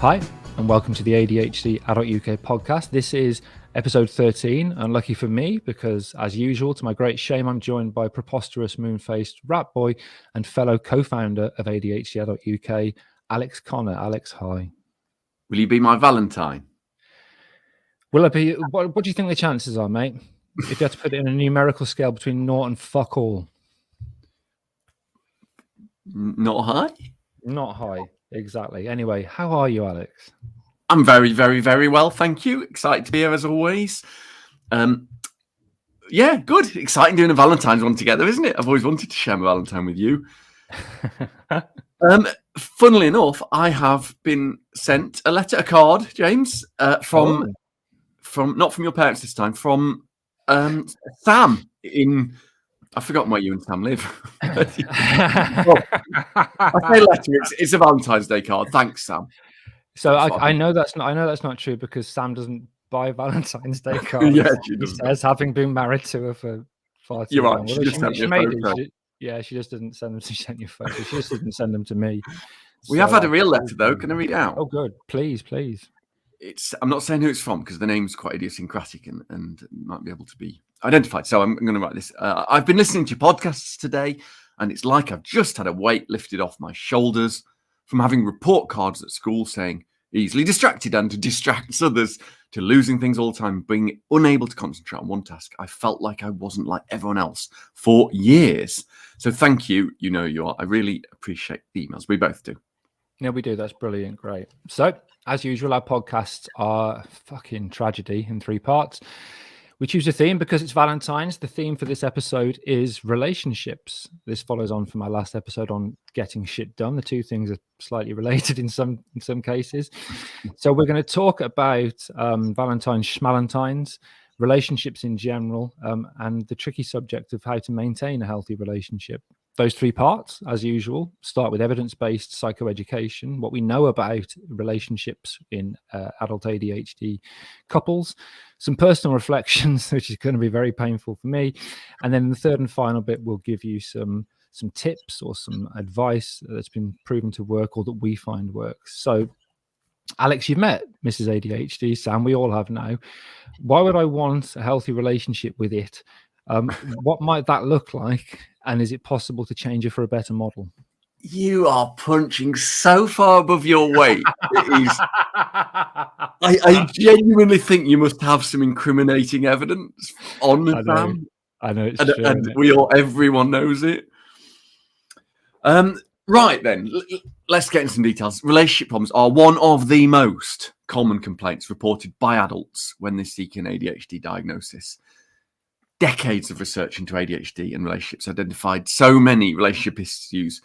Hi, and welcome to the ADHD Adult UK podcast. This is episode 13, unlucky for me, because as usual, to my great shame, I'm joined by preposterous, moon-faced rat boy and fellow co-founder of ADHD Adult UK, Alex Connor. Alex, hi. Will you be my Valentine? Will I be? What do you think the chances are, mate? If you had to put it in a numerical scale between 0 and fuck all. Not high? Not high, exactly. Anyway, how are you, Alex? I'm very, very, very well, thank you. Excited to be here as always. Yeah, good. Exciting doing a Valentine's one together, isn't it? I've always wanted to share my Valentine with you. Funnily enough, I have been sent a card, James, from not from your parents this time, from Sam in. I've forgotten where you and Sam live. I say letter. It's a Valentine's Day card. Thanks, Sam. So I know that's not true because Sam doesn't buy Valentine's Day cards. Yeah, she says, having been married to her for far too You're long. right. She just sent me a photo. She just didn't send them. She sent you a photo. She just didn't send them to me. We have had a real letter though. Can I read it out? Oh, good. Please. I'm not saying who it's from because the name's quite idiosyncratic and might be able to be identified. So I'm going to write this. I've been listening to your podcasts today, and it's like I've just had a weight lifted off my shoulders from having report cards at school saying easily distracted and distracts others, to losing things all the time, being unable to concentrate on one task. I felt like I wasn't like everyone else for years. So thank you. You know you are. I really appreciate the emails. We both do. Yeah, we do. That's brilliant. Great. So, as usual, our podcasts are fucking tragedy in 3 parts. We choose a theme because it's Valentine's. The theme for this episode is relationships. This follows on from our last episode on getting shit done. The 2 things are slightly related in some cases. So we're going to talk about Valentine's, schmalentines, relationships in general, and the tricky subject of how to maintain a healthy relationship. Those 3 parts, as usual, start with evidence-based psychoeducation, what we know about relationships in adult ADHD couples, some personal reflections, which is going to be very painful for me. And then the third and final bit will give you some tips or some advice that's been proven to work or that we find works. So, Alex, you've met Mrs. ADHD, Sam, we all have now. Why would I want a healthy relationship with it? What might that look like? And is it possible to change it for a better model? You are punching so far above your weight. It is. I genuinely think you must have some incriminating evidence on Sam. I know it's true, and everyone knows it. Right then, let's get into some details. Relationship problems are one of the most common complaints reported by adults when they seek an ADHD diagnosis. Decades of research into ADHD and relationships identified so many relationship issues.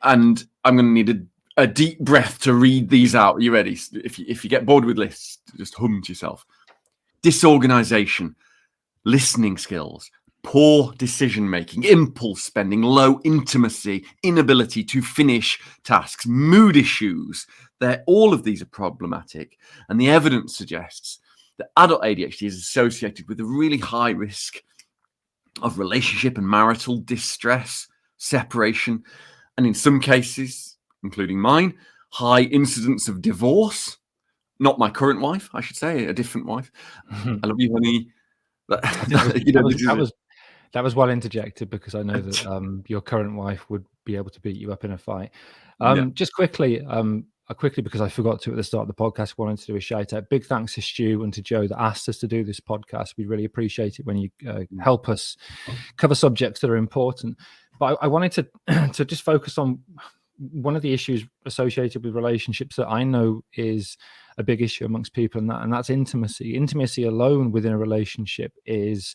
And I'm going to need a deep breath to read these out. Are you ready? If you get bored with lists, just hum to yourself. Disorganization, listening skills, poor decision-making, impulse spending, low intimacy, inability to finish tasks, mood issues. All of these are problematic. And the evidence suggests that adult ADHD is associated with a really high risk of relationship and marital distress, separation, and in some cases, including mine, high incidence of divorce. Not my current wife, I should say, a different wife. I love you, honey. That was well interjected because I know that your current wife would be able to beat you up in a fight. Just quickly, because I forgot to at the start of the podcast, wanted to do a shout out. Big thanks to Stu and to Joe that asked us to do this podcast. We really appreciate it when you help us cover subjects that are important. But I wanted to just focus on one of the issues associated with relationships that I know is a big issue amongst people, and that's intimacy. Intimacy alone within a relationship is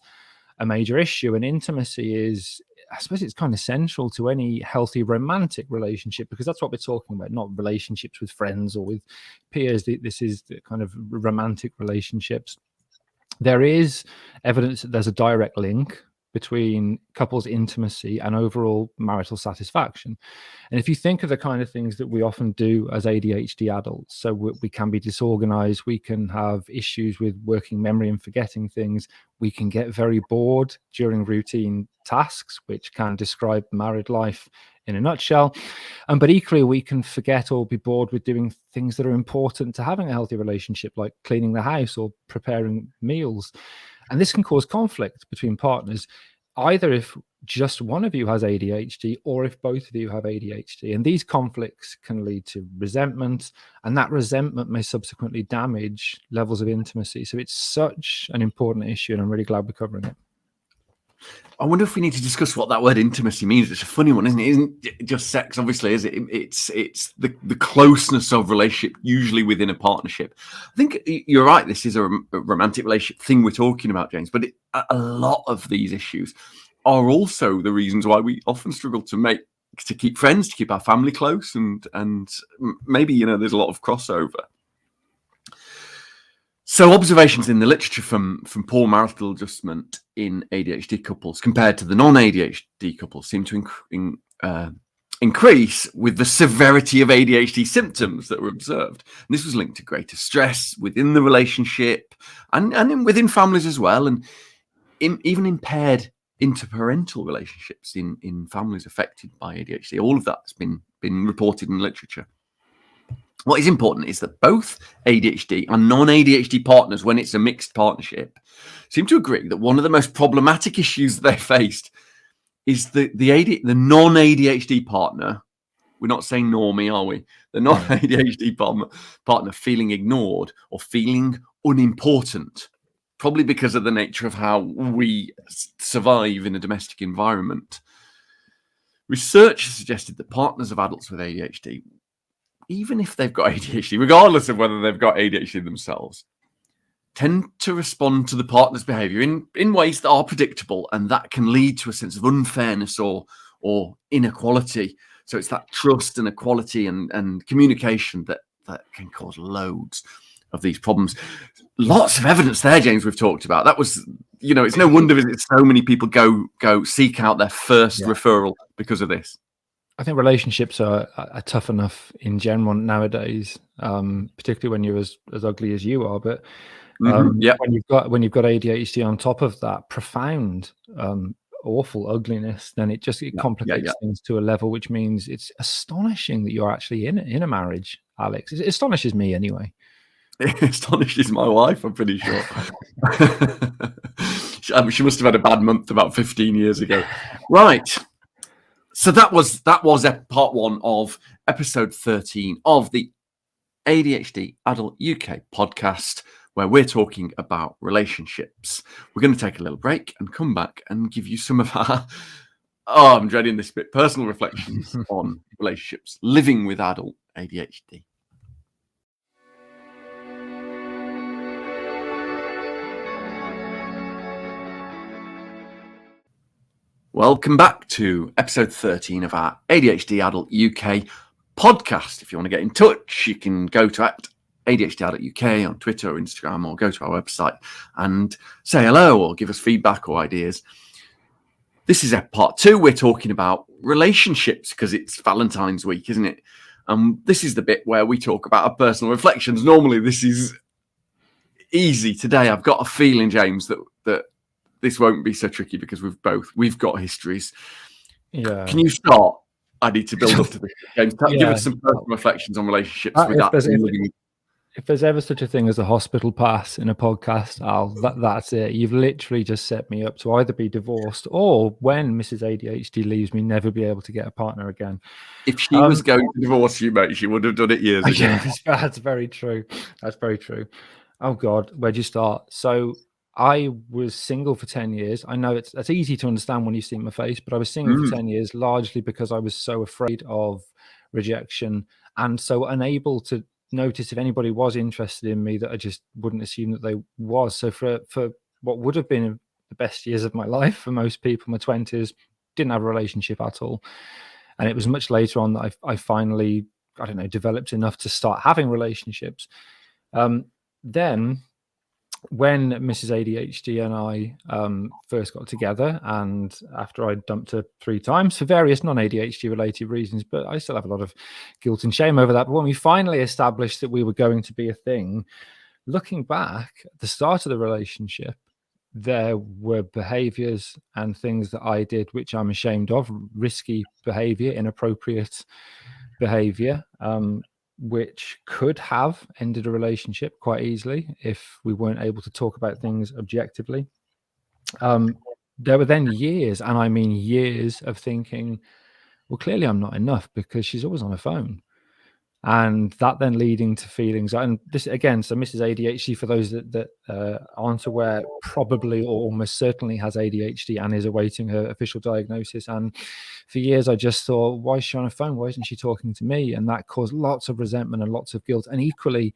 a major issue, and intimacy is, I suppose, it's kind of central to any healthy romantic relationship, because that's what we're talking about, not relationships with friends or with peers. This is the kind of romantic relationships. There is evidence that there's a direct link between couples' intimacy and overall marital satisfaction. And if you think of the kind of things that we often do as ADHD adults, so we can be disorganized, we can have issues with working memory and forgetting things, we can get very bored during routine tasks, which can describe married life in a nutshell. But equally, we can forget or be bored with doing things that are important to having a healthy relationship, like cleaning the house or preparing meals. And this can cause conflict between partners, either if just one of you has ADHD or if both of you have ADHD. And these conflicts can lead to resentment, and that resentment may subsequently damage levels of intimacy. So it's such an important issue, and I'm really glad we're covering it. I wonder if we need to discuss what that word intimacy means. It's a funny one, isn't it? Isn't it just sex, obviously, is it? It's the closeness of relationship, usually within a partnership. I think you're right. This is a romantic relationship thing we're talking about, James, but a lot of these issues are also the reasons why we often struggle to keep friends, to keep our family close, and maybe, there's a lot of crossover. So observations in the literature from poor marital adjustment in ADHD couples compared to the non-ADHD couples seem to increase with the severity of ADHD symptoms that were observed. And this was linked to greater stress within the relationship and within families as well, and even impaired interparental relationships in families affected by ADHD. All of that's been reported in literature. What is important is that both ADHD and non-ADHD partners, when it's a mixed partnership, seem to agree that one of the most problematic issues they faced is the non-ADHD partner. We're not saying normie, are we? The non-ADHD partner feeling ignored or feeling unimportant, probably because of the nature of how we survive in a domestic environment. Research has suggested that partners of adults with ADHD, even if they've got ADHD, regardless of whether they've got ADHD themselves, tend to respond to the partner's behavior in ways that are predictable, and that can lead to a sense of unfairness or inequality. So it's that trust and equality and communication that can cause loads of these problems. Lots of evidence there, James, we've talked about. That was, it's no wonder that so many people go seek out their first referral because of this. I think relationships are tough enough in general nowadays, particularly when you're as ugly as you are. But when you've got ADHD on top of that profound, awful ugliness, then it complicates things to a level which means it's astonishing that you're actually in a marriage, Alex. It astonishes me anyway. It astonishes my wife, I'm pretty sure. She must have had a bad month about 15 years ago. Right. So that was part one of episode 13 of the ADHD Adult UK podcast, where we're talking about relationships. We're going to take a little break and come back and give you some of our, I'm dreading this bit, personal reflections on relationships, living with adult ADHD. Welcome back to episode 13 of our ADHD Adult UK podcast. If you want to get in touch, you can go to ADHD Adult UK on Twitter or Instagram, or go to our website and say hello or give us feedback or ideas. This is part 2. We're talking about relationships because it's Valentine's week, isn't it? This is the bit where we talk about our personal reflections. Normally, this is easy. Today, I've got a feeling, James, that this won't be so tricky because we've got histories. Yeah. Can you start? I need to build up to this. James, give us some personal reflections on relationships with that. If there's ever such a thing as a hospital pass in a podcast, Al, that's it. You've literally just set me up to either be divorced or, when Mrs. ADHD leaves me, never be able to get a partner again. If she was going to divorce you, mate, she would have done it years ago. Yes, that's very true. That's very true. Oh, God, where'd you start? So I was single for 10 years. I know that's easy to understand when you see my face, but I was single for 10 years, largely because I was so afraid of rejection and so unable to notice if anybody was interested in me that I just wouldn't assume that they was. So for what would have been the best years of my life for most people, my 20s, didn't have a relationship at all. And it was much later on that I finally, developed enough to start having relationships. Then when Mrs. ADHD and I first got together, and after I dumped her 3 times for various non-ADHD related reasons, but I still have a lot of guilt and shame over that. But when we finally established that we were going to be a thing, looking back at the start of the relationship, there were behaviors and things that I did which I'm ashamed of, risky behavior, inappropriate behavior, which could have ended a relationship quite easily if we weren't able to talk about things objectively. There were then years, and I mean years, of thinking, well, clearly I'm not enough because she's always on her phone. And that then leading to feelings, and this again, so Mrs. ADHD, for those that aren't aware, probably or almost certainly has ADHD and is awaiting her official diagnosis. And for years I just thought, why is she on her phone? Why isn't she talking to me? And that caused lots of resentment and lots of guilt. And equally,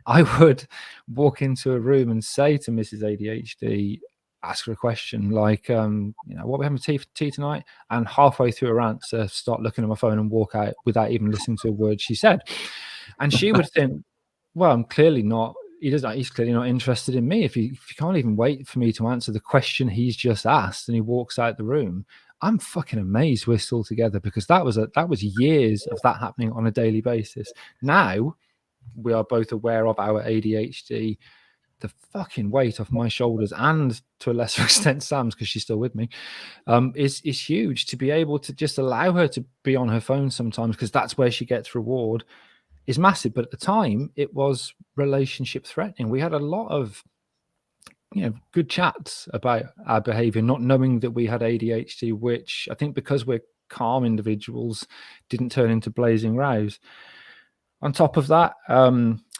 I would walk into a room and say to Mrs. ADHD, ask her a question like, what are we having for tea tonight? And halfway through her answer, start looking at my phone and walk out without even listening to a word she said. And she would think, well, I'm clearly not, he's clearly not interested in me. If he can't even wait for me to answer the question he's just asked and he walks out the room, I'm fucking amazed we're still together, because that was years of that happening on a daily basis. Now we are both aware of our ADHD. The fucking weight off my shoulders, and to a lesser extent Sam's, because she's still with me, is huge. To be able to just allow her to be on her phone sometimes, because that's where she gets reward, is massive. But at the time, it was relationship threatening. We had a lot of good chats about our behavior, not knowing that we had ADHD, which I think, because we're calm individuals, didn't turn into blazing rows. On top of that,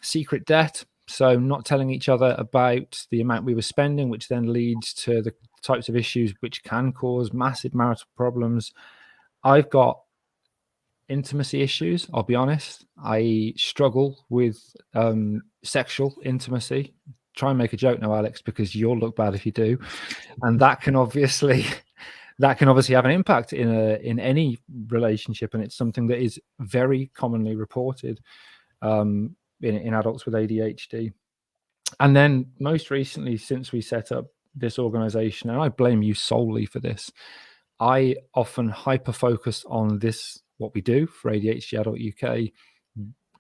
secret debt. So not telling each other about the amount we were spending, which then leads to the types of issues which can cause massive marital problems. I've got intimacy issues, I'll be honest. I struggle with sexual intimacy. Try and make a joke now, Alex, because you'll look bad if you do. And that can obviously have an impact in any relationship, and it's something that is very commonly reported in adults with ADHD. And then most recently, since we set up this organization, and I blame you solely for this, I often hyper focus on this, what we do for ADHD Adult UK,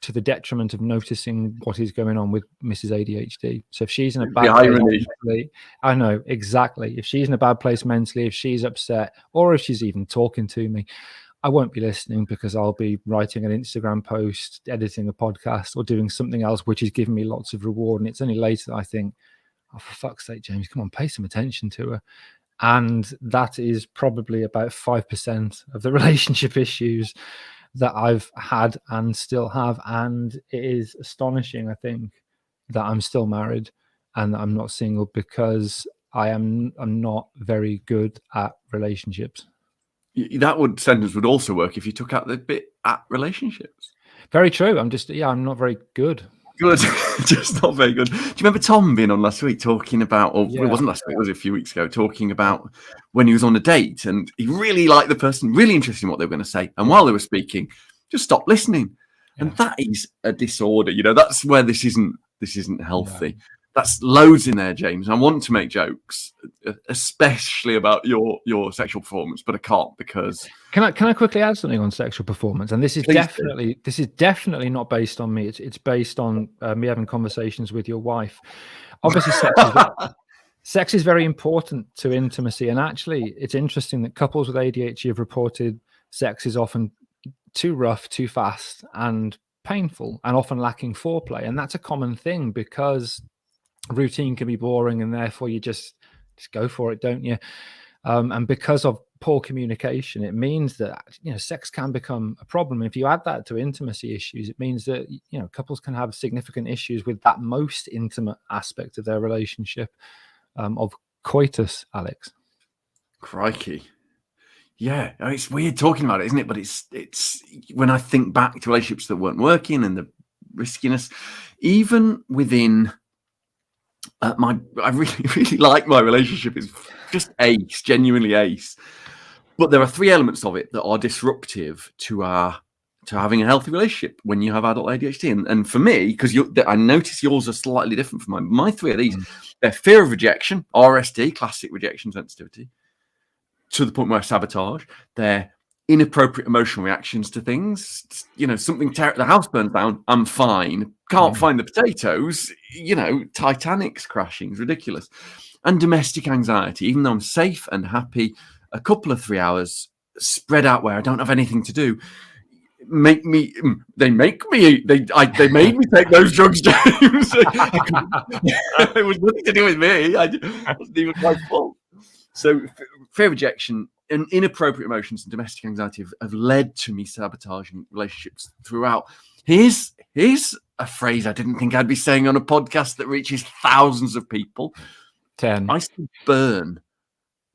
to the detriment of noticing what is going on with Mrs. ADHD. So if she's in a bad place mentally, I know exactly. If she's in a bad place mentally, if she's upset, or if she's even talking to me, I won't be listening, because I'll be writing an Instagram post, editing a podcast, or doing something else which is giving me lots of reward. And it's only later that I think, oh, for fuck's sake, James, come on, pay some attention to her. And that is probably about 5% of the relationship issues that I've had and still have. And it is astonishing, I think, that I'm still married and I'm not single, because I'm not very good at relationships. That sentence would also work if you took out the bit at relationships. Very true. I'm not very good. Good. Just not very good. Do you remember Tom being on last week talking about, or it wasn't last week, it was a few weeks ago, talking about when he was on a date and he really liked the person, really interested in what they were going to say. And while they were speaking, just stopped listening. Yeah. And that is a disorder. That's where this isn't healthy. Yeah. That's loads in there, James. I want to make jokes, especially about your sexual performance, but I can't, because. Can I quickly add something on sexual performance? And this is definitely not based on me. It's based on me having conversations with your wife. Obviously, sex is very important to intimacy, and actually, it's interesting that couples with ADHD have reported sex is often too rough, too fast, and painful, and often lacking foreplay. And that's a common thing, because routine can be boring, and therefore you just go for it, don't you? And because of poor communication, it means that sex can become a problem. If you add that to intimacy issues, it means that couples can have significant issues with that most intimate aspect of their relationship, of coitus, Alex. Crikey. Yeah, it's weird talking about it, isn't it? But it's when I think back to relationships that weren't working and the riskiness, even within I really like my relationship. It's just ace, genuinely ace. But there are three elements of it that are disruptive to having a healthy relationship when you have adult ADHD. And for me, because I notice yours are slightly different from mine. My three are these: they're fear of rejection, RSD, classic rejection sensitivity, to the point where I sabotage. They're inappropriate emotional reactions to things. Something the house burns down, I'm fine. Can't find the potatoes. Titanic's crashing. It's ridiculous. and domestic anxiety, even though I'm safe and happy, a couple of 3 hours spread out where I don't have anything to do, they made me take those drugs, James. It was nothing to do with me. I wasn't even quite full. So fear of rejection and inappropriate emotions and domestic anxiety have led to me sabotaging relationships throughout. Here's a phrase I didn't think I'd be saying on a podcast that reaches thousands of people. 10. I still burn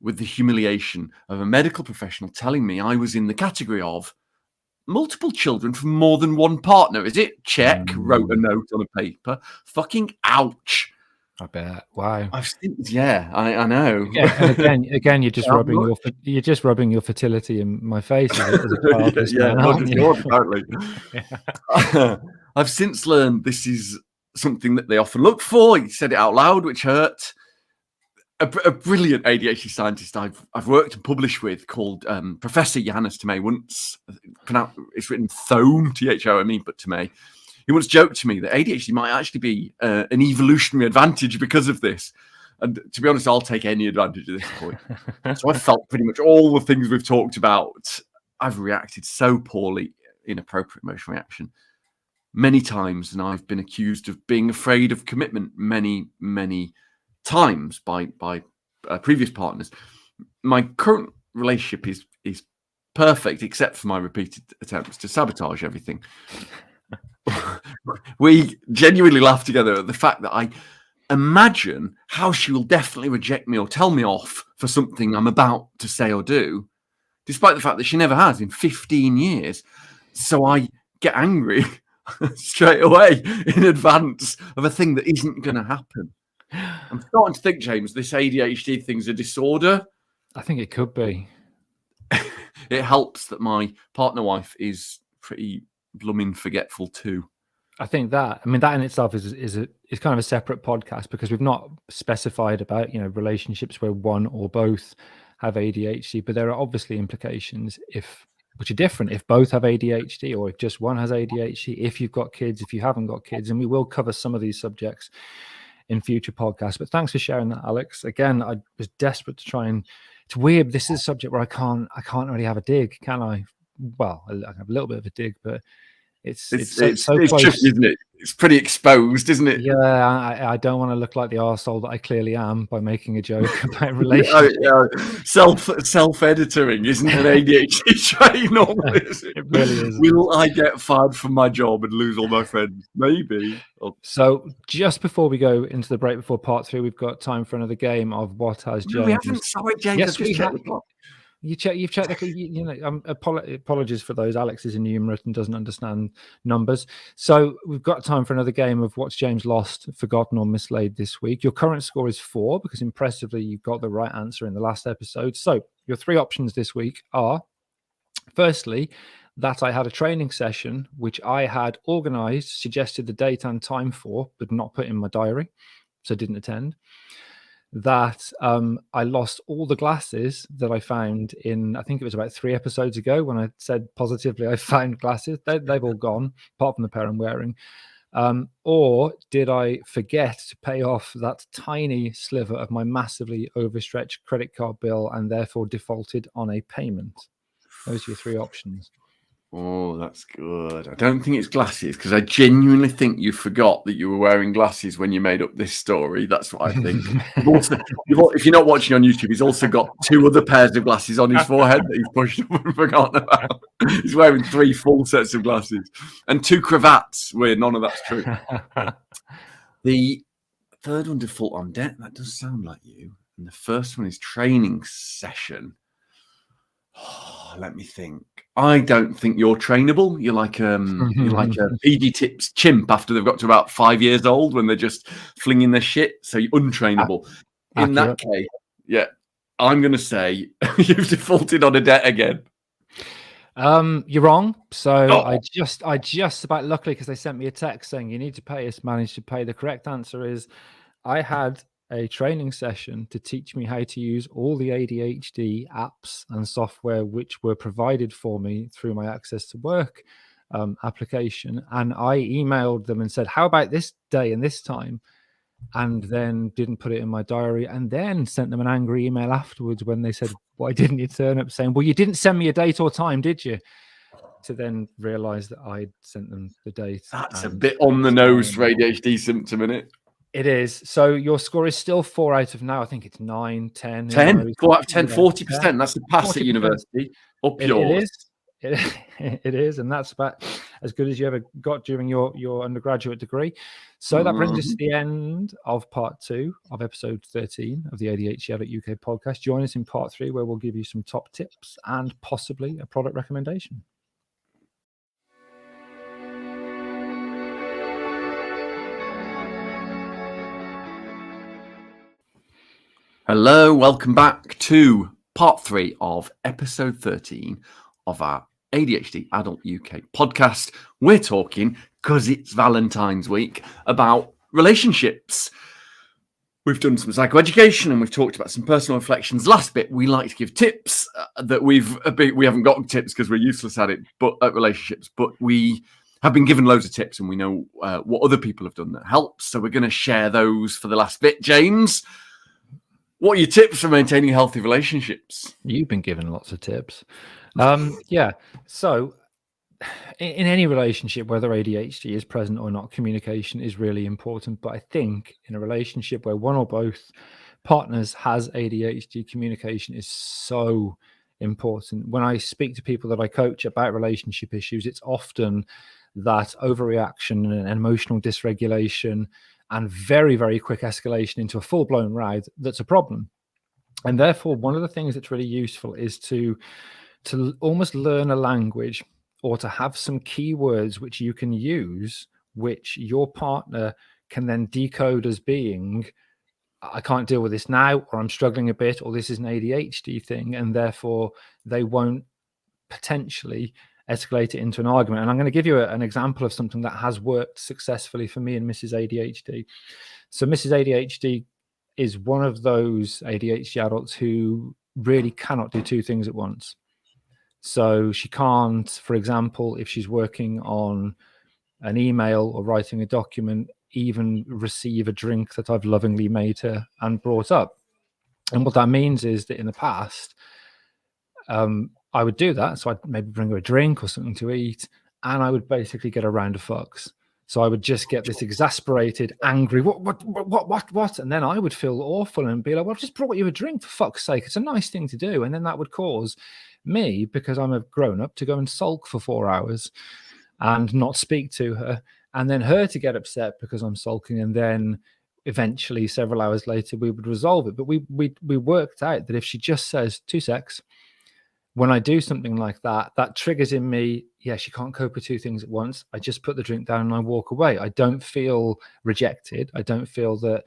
with the humiliation of a medical professional telling me I was in the category of multiple children from more than one partner. Is it? Check. Wrote a note on a paper. Fucking ouch. I bet. Wow. I know. Again, you're just rubbing your fertility in my face as a childless man, aren't you? Apparently. I've since learned this is something that they often look for. He said it out loud, which hurt. A brilliant ADHD scientist I've worked and published with called Professor Yannis Tomei once, it's written Thome, Thome, but Tomei. He once joked to me that ADHD might actually be an evolutionary advantage because of this. And to be honest, I'll take any advantage at this point. So I felt pretty much all the things we've talked about. I've reacted so poorly, inappropriate emotional reaction many times. And I've been accused of being afraid of commitment many, many times by previous partners. My current relationship is perfect, except for my repeated attempts to sabotage everything. We genuinely laugh together at the fact that I imagine how she will definitely reject me or tell me off for something I'm about to say or do, despite the fact that she never has in 15 years. So I get angry straight away in advance of a thing that isn't going to happen. I'm starting to think, James, this ADHD thing's a disorder. I think it could be. It helps that my partner wife is pretty blooming forgetful too. I think that in itself is kind of a separate podcast, because we've not specified about relationships where one or both have ADHD, but there are obviously implications which are different if both have ADHD or if just one has ADHD, if you've got kids, if you haven't got kids, and we will cover some of these subjects in future podcasts. But thanks for sharing that, Alex. Again, I was desperate to try and. It's weird. This is a subject where I can't really have a dig, can I? Well, I have a little bit of a dig, but it's so close, tricky, isn't it? It's pretty exposed, isn't it? Yeah, I don't want to look like the arsehole that I clearly am by making a joke about relationships. Self-editoring isn't an ADHD trait normally, is it? It really is. Will I get fired from my job and lose all my friends? Maybe. So just before we go into the break before part 3, we've got time for another game of What Has James. No, we haven't. Sorry, James. Yes, we have. You've checked. Apologies for those. Alex is enumerate and doesn't understand numbers. So we've got time for another game of What's James lost, forgotten, or mislaid this week. Your current score is 4 because impressively you got the right answer in the last episode. So your 3 options this week are: firstly, that I had a training session which I had organised, suggested the date and time for, but not put in my diary, so didn't attend. That I lost all the glasses that I found in, I think it was about 3 episodes ago when I said positively I found glasses. They've all gone, apart from the pair I'm wearing. Or did I forget to pay off that tiny sliver of my massively overstretched credit card bill and therefore defaulted on a payment? Those are your 3 options. Oh, that's good. I don't think it's glasses, because I genuinely think you forgot that you were wearing glasses when you made up this story. That's what I think. If you're not watching on YouTube, he's also got 2 other pairs of glasses on his forehead that he's pushed up and forgotten about. He's wearing 3 full sets of glasses and 2 cravats where none of that's true. The third one, default on debt. That does sound like you. And the first one is training session. Oh, let me think. I don't think you're trainable. You're like a PD Tips chimp after they've got to about 5 years old when they're just flinging their shit. So you're untrainable. In that case, yeah, I'm going to say you've defaulted on a debt again. You're wrong. So I just about, luckily, because they sent me a text saying you need to pay us, managed to pay. The correct answer is I had a training session to teach me how to use all the ADHD apps and software which were provided for me through my Access to Work application. And I emailed them and said, how about this day and this time? and then didn't put it in my diary, and then sent them an angry email afterwards when they said, why didn't you turn up, saying, well, you didn't send me a date or time, did you? To then realize that I'd sent them the date. That's a bit on the nose for ADHD symptom, isn't it? It is. So your score is still 4 out of now. I think it's 9, 10. 10, 4 out of 10, 40%. That's the pass 40%. At university. Up yours. It is. It is, and that's about as good as you ever got during your undergraduate degree. So that brings us to the end of part 2 of episode 13 of the ADHD Adult UK podcast. Join us in part 3, where we'll give you some top tips and possibly a product recommendation. Hello, welcome back to part 3 of episode 13 of our ADHD Adult UK podcast. We're talking, because it's Valentine's week, about relationships. We've done some psychoeducation and we've talked about some personal reflections. Last bit, we like to give tips that we haven't got tips because we're useless at it, but at relationships. But we have been given loads of tips and we know what other people have done that helps. So we're going to share those for the last bit. James, what are your tips for maintaining healthy relationships? You've been given lots of tips. Yeah. So in any relationship, whether ADHD is present or not, communication is really important. But I think in a relationship where one or both partners has ADHD, communication is so important. When I speak to people that I coach about relationship issues, it's often that overreaction and emotional dysregulation and very, very quick escalation into a full-blown row that's a problem. And therefore, one of the things that's really useful is to almost learn a language, or to have some keywords which you can use, which your partner can then decode as being, I can't deal with this now, or I'm struggling a bit, or this is an ADHD thing, and therefore they won't potentially escalate it into an argument. And I'm going to give you an example of something that has worked successfully for me and Mrs. ADHD. So Mrs. ADHD is one of those ADHD adults who really cannot do two things at once. So she can't, for example, if she's working on an email or writing a document, even receive a drink that I've lovingly made her and brought up. And what that means is that in the past, I would do that. So I'd maybe bring her a drink or something to eat, and I would basically get a round of fucks. So I would just get this exasperated, angry, what? And then I would feel awful and be like, well, I've just brought you a drink, for fuck's sake. It's a nice thing to do. And then that would cause me, because I'm a grown-up, to go and sulk for 4 hours and not speak to her. And then her to get upset because I'm sulking. And then eventually, several hours later, we would resolve it. But we worked out that if she just says 2 secs, when I do something like that, that triggers in me, yeah, she can't cope with two things at once. I just put the drink down and I walk away. I don't feel rejected. I don't feel that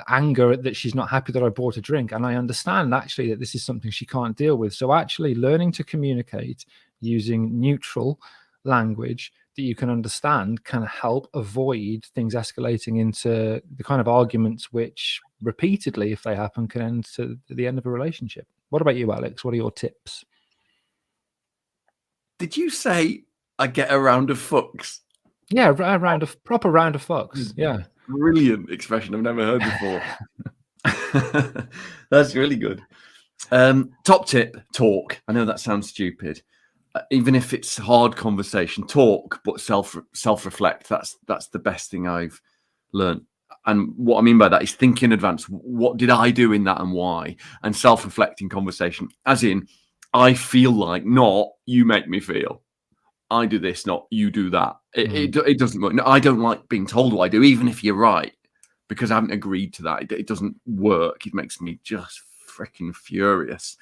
anger that she's not happy that I bought a drink. And I understand actually that this is something she can't deal with. So actually learning to communicate using neutral language that you can understand can help avoid things escalating into the kind of arguments which repeatedly, if they happen, can end to the end of a relationship. What about you, Alex? What are your tips? Did you say I get a round of fucks? Yeah, a proper round of fucks. Yeah. Brilliant expression I've never heard before. That's really good. Top tip, talk. I know that sounds stupid. Even if it's hard conversation, talk, but self-reflect. That's the best thing I've learned. And what I mean by that is think in advance. What did I do in that and why? And self-reflecting conversation, as in, I feel like, not you make me feel. I do this, not you do that. It doesn't work. No, I don't like being told what I do, even if you're right, because I haven't agreed to that. It doesn't work. It makes me just freaking furious.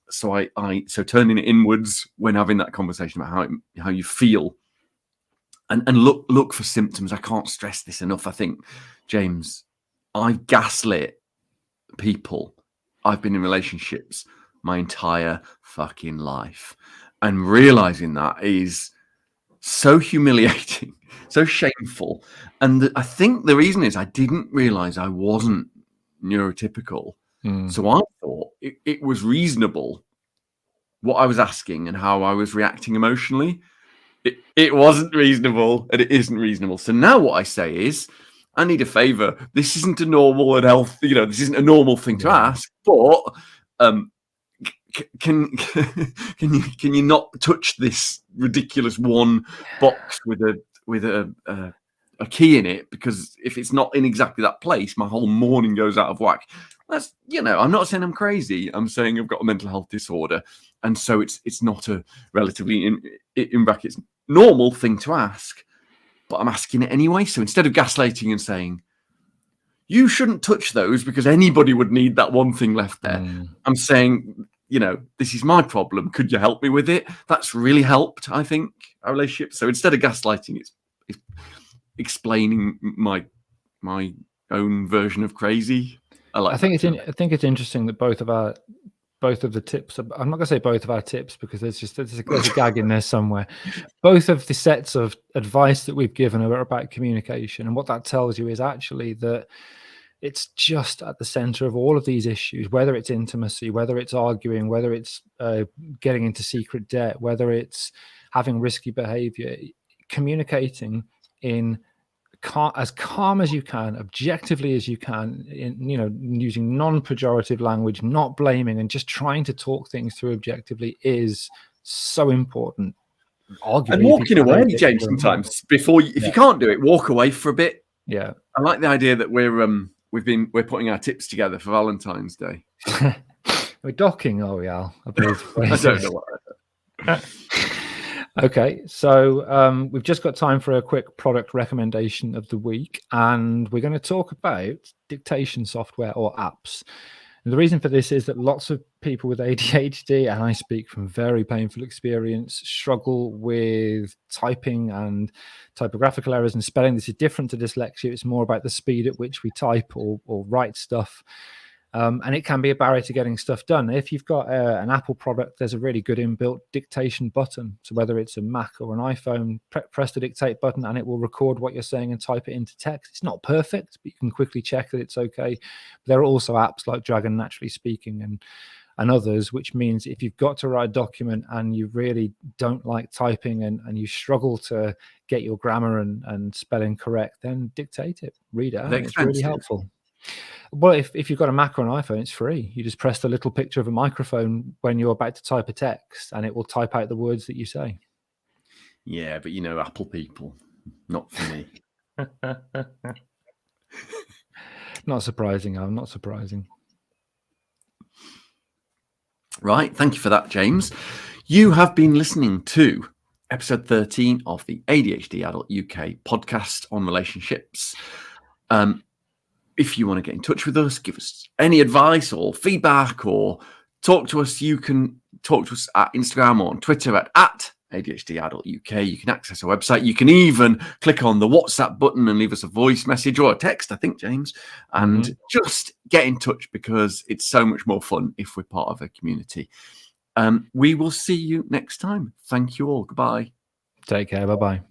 So so turning it inwards when having that conversation about how you feel. And look for symptoms. I can't stress this enough. I think, James, I've gaslit people. I've been in relationships my entire fucking life. And realizing that is so humiliating, so shameful. And I think the reason is I didn't realize I wasn't neurotypical. So I thought it was reasonable what I was asking and how I was reacting emotionally. It wasn't reasonable, and it isn't reasonable. So now what I say is, I need a favor. This isn't a normal and healthy, this isn't a normal thing to ask, but can you not touch this ridiculous one box with a key in it? Because if it's not in exactly that place, my whole morning goes out of whack. That's, I'm not saying I'm crazy. I'm saying I've got a mental health disorder, and so it's not a relatively in brackets normal thing to ask, but I'm asking it anyway. So instead of gaslighting and saying you shouldn't touch those because anybody would need that one thing left there, I'm saying, this is my problem. Could you help me with it? That's really helped, I think, our relationship. So instead of gaslighting, it's explaining my own version of crazy. I think it's interesting that both of the tips. I'm not going to say both of our tips because there's a gag in there somewhere. Both of the sets of advice that we've given are about communication, and what that tells you is actually that it's just at the center of all of these issues, whether it's intimacy, whether it's arguing, whether it's getting into secret debt, whether it's having risky behavior. Communicating in as calm as you can, objectively as you can, using non-pejorative language, not blaming, and just trying to talk things through objectively is so important. Arguably, and walking away, James, sometimes before if you can't do it, walk away for a bit. Yeah, I like the idea that we're putting our tips together for Valentine's Day. We're docking, are we, Al? I don't know what. Okay, so we've just got time for a quick product recommendation of the week, and we're going to talk about dictation software or apps. And the reason for this is that lots of people with ADHD, and I speak from very painful experience, struggle with typing and typographical errors and spelling. This is different to dyslexia. It's more about the speed at which we type or write stuff. And it can be a barrier to getting stuff done. If you've got an Apple product, there's a really good inbuilt dictation button. So whether it's a Mac or an iPhone, press the dictate button and it will record what you're saying and type it into text. It's not perfect, but you can quickly check that it's okay. But there are also apps like Dragon Naturally Speaking and others, which means if you've got to write a document and you really don't like typing and you struggle to get your grammar and spelling correct, then dictate it, read it out. It's really helpful. Well, if you've got a Mac or an iPhone, it's free. You just press the little picture of a microphone when you're about to type a text, and it will type out the words that you say. Yeah, but Apple people, not for me. Not surprising, Al, not surprising. Right, thank you for that, James. You have been listening to episode 13 of the ADHD Adult UK podcast on relationships. If you want to get in touch with us, give us any advice or feedback or talk to us, you can talk to us at Instagram or on Twitter at ADHD Adult UK. You can access our website. You can even click on the WhatsApp button and leave us a voice message or a text, I think, James, and just get in touch because it's so much more fun if we're part of a community. We will see you next time. Thank you all. Goodbye. Take care. Bye-bye.